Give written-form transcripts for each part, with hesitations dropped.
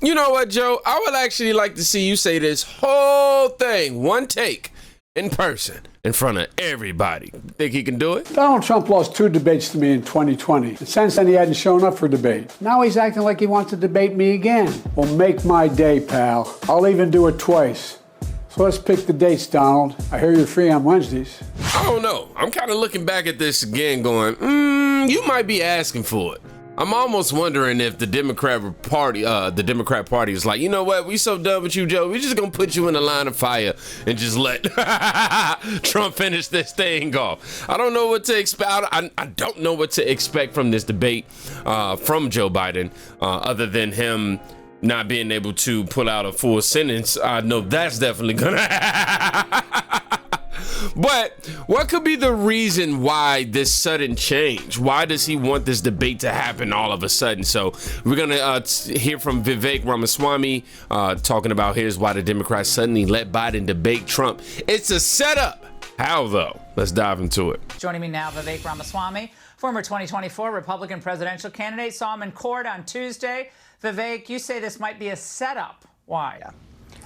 You know what, Joe? I would actually like to see you say this whole thing, one take, in person, in front of everybody. Think he can do it? Donald Trump lost 2 debates to me in 2020. And since then, he hadn't shown up for debate. Now he's acting like he wants to debate me again. Well, make my day, pal. I'll even do it twice. So let's pick the dates, Donald. I hear you're free on Wednesdays. I don't know. I'm kind of looking back at this again going, you might be asking for it. I'm almost wondering if the Democrat Party is like, you know what? We so done with you, Joe. We're just going to put you in the line of fire and just let Trump finish this thing off. I don't know what to expect. I don't know what to expect from this debate from Joe Biden, other than him not being able to pull out a full sentence. I know that's definitely going to happen. But what could be the reason why this sudden change? Why does he want this debate to happen all of a sudden? So we're going to hear from Vivek Ramaswamy talking about here's why the Democrats suddenly let Biden debate Trump. It's a setup. How, though? Let's dive into it. Joining me now, Vivek Ramaswamy, former 2024 Republican presidential candidate. Saw him in court on Tuesday. Vivek, you say this might be a setup. Why? Yeah.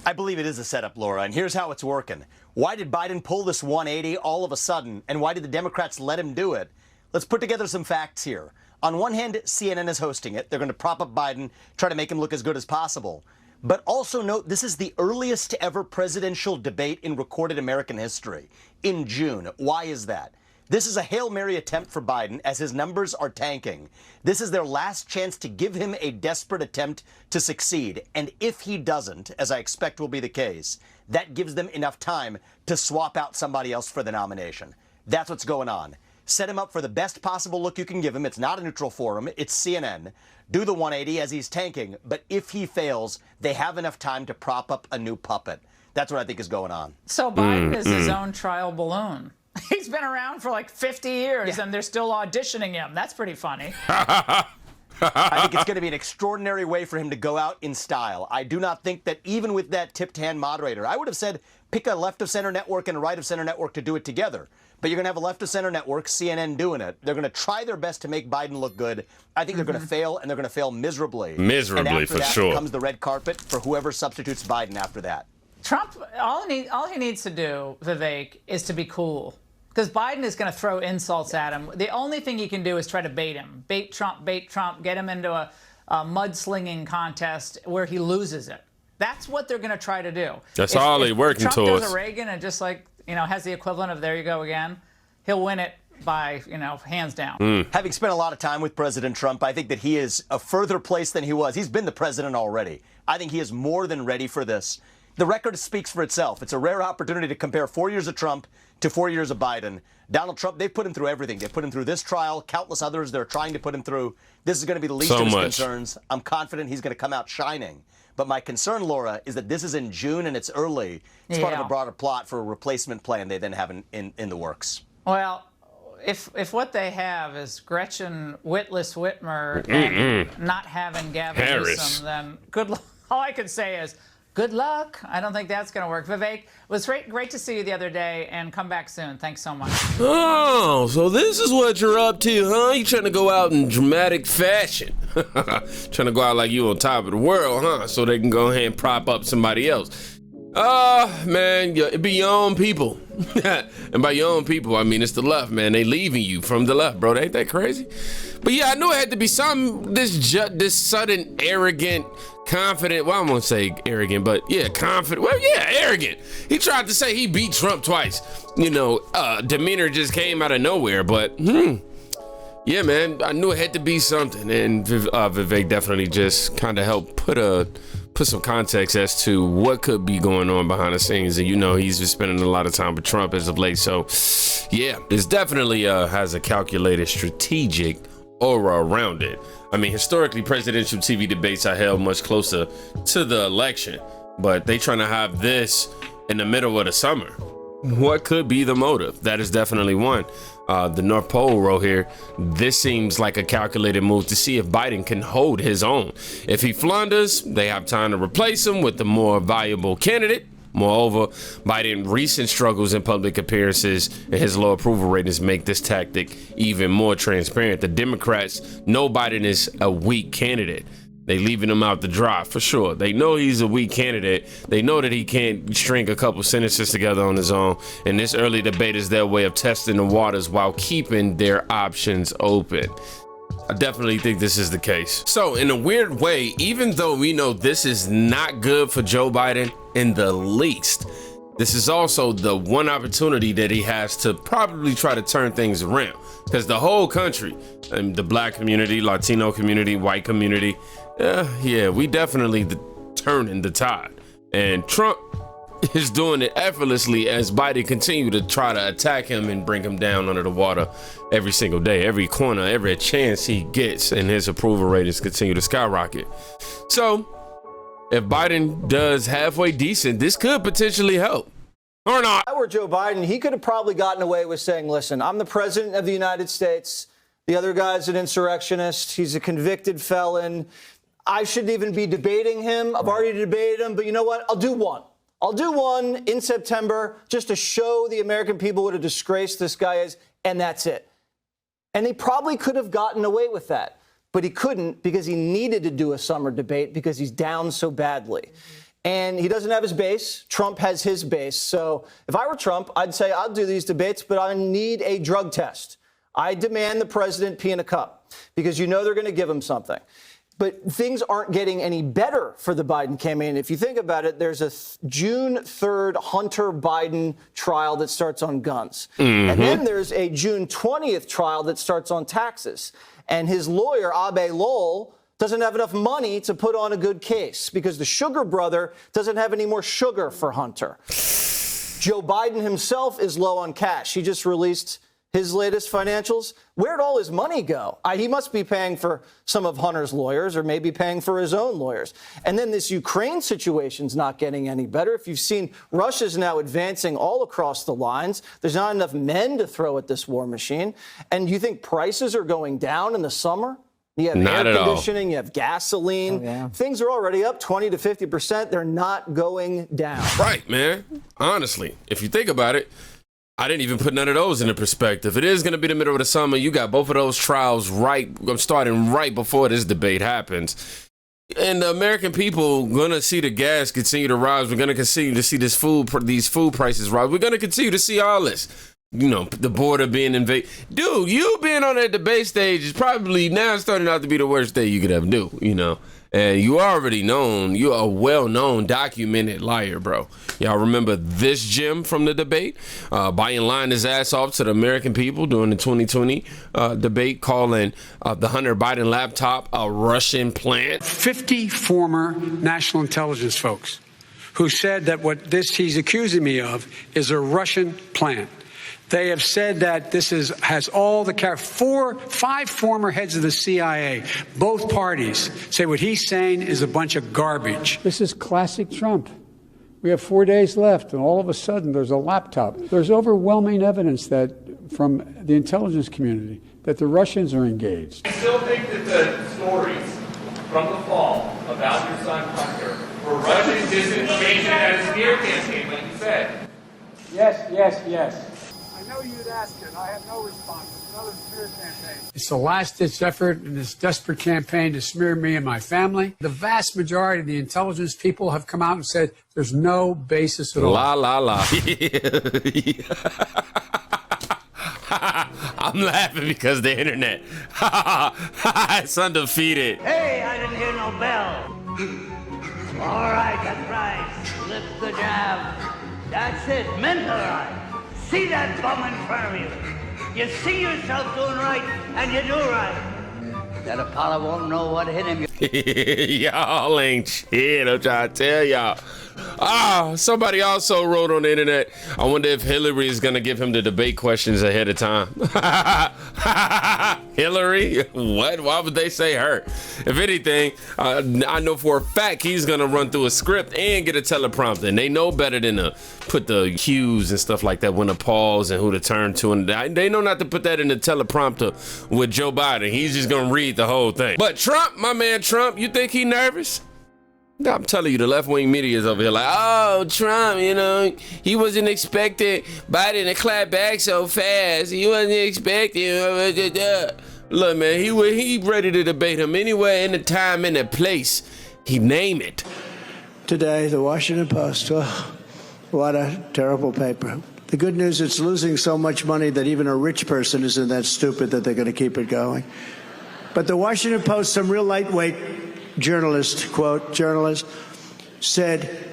I believe it is a setup, Laura, and here's how it's working. Why did Biden pull this 180 all of a sudden, and why did the Democrats let him do it? Let's put together some facts here. On one hand, CNN is hosting it. They're going to prop up Biden, try to make him look as good as possible. But also note, this is the earliest ever presidential debate in recorded American history, in June. Why is that? This is a Hail Mary attempt for Biden as his numbers are tanking. This is their last chance to give him a desperate attempt to succeed. And if he doesn't, as I expect will be the case, that gives them enough time to swap out somebody else for the nomination. That's what's going on. Set him up for the best possible look you can give him. It's not a neutral forum. It's CNN. Do the 180 as he's tanking. But if he fails, they have enough time to prop up a new puppet. That's what I think is going on. So Biden is his own trial balloon. He's been around for like 50 years, and they're still auditioning him. That's pretty funny. I think it's going to be an extraordinary way for him to go out in style. I do not think that even with that tipped hand moderator, I would have said pick a left of center network and a right of center network to do it together. But you're going to have a left of center network, CNN doing it. They're going to try their best to make Biden look good. I think they're going to fail, and they're going to fail miserably. Miserably, and after for that sure. Comes the red carpet for whoever substitutes Biden after that. Trump, all he needs to do, Vivek, is to be cool. Because Biden is going to throw insults at him. The only thing he can do is try to bait him. Bait Trump, get him into a mudslinging contest where he loses it. That's what they're going to try to do. That's all they're working Trump towards. Does a Reagan and just like, has the equivalent of there you go again, he'll win it by, hands down. Having spent a lot of time with President Trump, I think that he is a further place than he was. He's been the president already. I think he is more than ready for this. The record speaks for itself. It's a rare opportunity to compare 4 years of Trump to 4 years of Biden. Donald Trump, they've put him through everything. They've put him through this trial, countless others they're trying to put him through. This is going to be the least of his concerns. I'm confident he's going to come out shining. But my concern, Laura, is that this is in June and it's early. It's part of a broader plot for a replacement plan they then have in the works. Well, if what they have is Gretchen Whitless Whitmer and not having Gavin Newsom, then good luck. All I can say is, good luck. I don't think that's going to work. Vivek, it was great to see you the other day, and come back soon. Thanks so much. Oh, so this is what you're up to, huh? You trying to go out in dramatic fashion. Trying to go out like you on top of the world, huh? So they can go ahead and prop up somebody else. Man, it be your own people. And by your own people, I mean it's the left, man. They leaving you from the left, bro. Ain't that crazy? But yeah, I knew it had to be something, this sudden, arrogant, confident, well, I won't say arrogant, but yeah, confident. Well, yeah, arrogant. He tried to say he beat Trump twice. Demeanor just came out of nowhere, but yeah, man, I knew it had to be something. And Vivek definitely just kind of helped put some context as to what could be going on behind the scenes. And he's been spending a lot of time with Trump as of late. So yeah, this definitely has a calculated strategic aura around it. I mean, historically, presidential TV debates are held much closer to the election, but they trying to have this in the middle of the summer. What could be the motive? That is definitely one. The North Pole wrote here, this seems like a calculated move to see if Biden can hold his own. If he flounders, they have time to replace him with a more valuable candidate. Moreover, Biden's recent struggles in public appearances and his low approval ratings make this tactic even more transparent. The Democrats know Biden is a weak candidate. They leaving him out to dry for sure. They know he's a weak candidate. They know that he can't string a couple sentences together on his own. And this early debate is their way of testing the waters while keeping their options open. I definitely think this is the case. So in a weird way, even though we know this is not good for Joe Biden in the least, this is also the one opportunity that he has to probably try to turn things around, because the whole country, the black community, Latino community, white community, yeah, we definitely turning the tide. And Trump is doing it effortlessly as Biden continue to try to attack him and bring him down under the water every single day, every corner, every chance he gets, and his approval ratings continue to skyrocket. So if Biden does halfway decent, this could potentially help. Or not. If I were Joe Biden, he could have probably gotten away with saying, listen, I'm the president of the United States. The other guy's an insurrectionist. He's a convicted felon. I shouldn't even be debating him. I've already debated him. But you know what? I'll do one. I'll do one in September just to show the American people what a disgrace this guy is. And that's it. And he probably could have gotten away with that. But he couldn't, because he needed to do a summer debate because he's down so badly. And he doesn't have his base. Trump has his base. So if I were Trump, I'd say I'll do these debates, but I need a drug test. I demand the president pee in a cup, because you know they're going to give him something. But things aren't getting any better for the Biden campaign. If you think about it, there's a June 3rd Hunter Biden trial that starts on guns. And then there's a June 20th trial that starts on taxes. And his lawyer, Abe Lowell, doesn't have enough money to put on a good case because the sugar brother doesn't have any more sugar for Hunter. Joe Biden himself is low on cash. He just released his latest financials. Where'd all his money go? He must be paying for some of Hunter's lawyers, or maybe paying for his own lawyers. And then this Ukraine situation's not getting any better. If you've seen, Russia's now advancing all across the lines. There's not enough men to throw at this war machine. And you think prices are going down in the summer? You have not air conditioning, you have gasoline. Things are already up 20 to 50%. They're not going down. Right, man. Honestly, if you think about it, I didn't even put none of those into perspective. It is going to be the middle of the summer. You got both of those trials starting right before this debate happens. And the American people going to see the gas continue to rise. We're going to continue to see these food prices rise. We're going to continue to see all this. You know, the border being invaded. Dude, you being on that debate stage is probably now starting out to be the worst thing you could ever do, you know. And you already known, you're a well-known, documented liar, bro. Y'all remember this Jim from the debate? Biden lying his ass off to the American people during the 2020 debate, calling the Hunter Biden laptop a Russian plant. 50 former national intelligence folks who said that what he's accusing me of is a Russian plant. They have said that this has all the five former heads of the CIA, both parties, say what he's saying is a bunch of garbage. This is classic Trump. We have 4 days left, and all of a sudden there's a laptop. There's overwhelming evidence that from the intelligence community that the Russians are engaged. I still think that the stories from the fall about your son Hunter were Russian disinformation and a smear campaign, like you said. Yes. I know you'd ask it. I have no response. It's another smear campaign. It's a last-ditch effort in this desperate campaign to smear me and my family. The vast majority of the intelligence people have come out and said there's no basis at all. La. I'm laughing because the internet. It's undefeated. Hey, I didn't hear no bell. All right, that's right. Lift the jab. That's it. Mentalize. See that bum in front of you. You see yourself doing right, and you do right. That Apollo won't know what hit him. Y'all ain't shit, I'm trying to tell y'all. Somebody also wrote on the internet, I wonder if Hillary is going to give him the debate questions ahead of time. Hillary? What? Why would they say her? If anything, I know for a fact he's going to run through a script and get a teleprompter. And they know better than to put the cues and stuff like that, when to pause and who to turn to. And they know not to put that in the teleprompter with Joe Biden. He's just going to read the whole thing. But Trump, my man Trump, you think he nervous? I'm telling you, the left-wing media is over here like, oh, Trump, you know, he wasn't expecting Biden to clap back so fast. He wasn't expecting. Look, man, he ready to debate him anywhere, any time, any place. He name it. Today, the Washington Post. Oh, what a terrible paper. The good news, it's losing so much money that even a rich person isn't that stupid that they're going to keep it going. But the Washington Post, some real lightweight journalist, quote, journalist, said,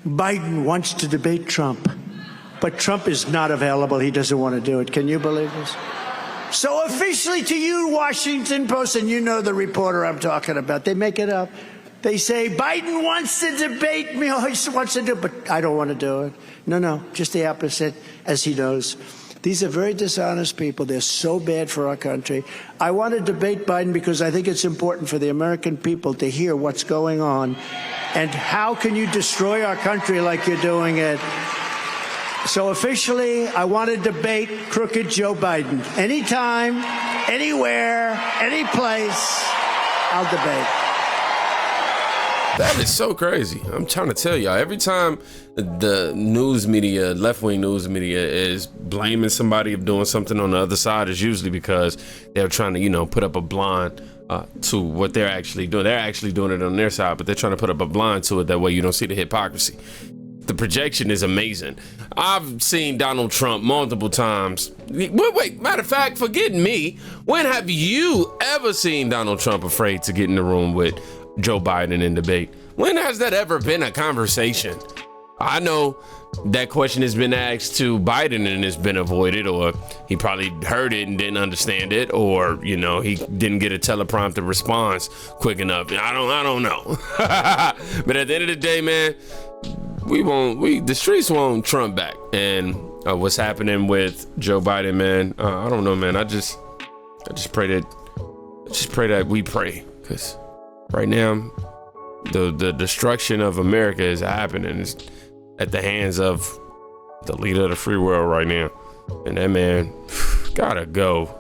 Biden wants to debate Trump, but Trump is not available. He doesn't want to do it. Can you believe this? So officially to you, Washington Post, and you know the reporter I'm talking about, they make it up. They say, Biden wants to debate me. Oh, he wants to do it, but I don't want to do it. No, just the opposite, as he knows. These are very dishonest people. They're so bad for our country. I want to debate Biden because I think it's important for the American people to hear what's going on and how can you destroy our country like you're doing it. So officially, I want to debate crooked Joe Biden. Anytime, anywhere, any place, I'll debate. That is so crazy. I'm trying to tell y'all, every time the news media, left-wing news media, is blaming somebody of doing something on the other side, is usually because they're trying to, put up a blind to what they're actually doing. They're actually doing it on their side, but they're trying to put up a blind to it. That way you don't see the hypocrisy. The projection is amazing. I've seen Donald Trump multiple times. Wait, matter of fact, forget me. When have you ever seen Donald Trump afraid to get in the room with Joe Biden in debate? When has that ever been a conversation? I know that question has been asked to Biden and it's been avoided, or he probably heard it and didn't understand it, or he didn't get a teleprompter response quick enough. I don't know. But at the end of the day, man, the streets want Trump back. And what's happening with Joe Biden, man, I don't know, man. I just pray that we pray, because right now, the destruction of America is happening. It's at the hands of the leader of the free world right now. And that man gotta go.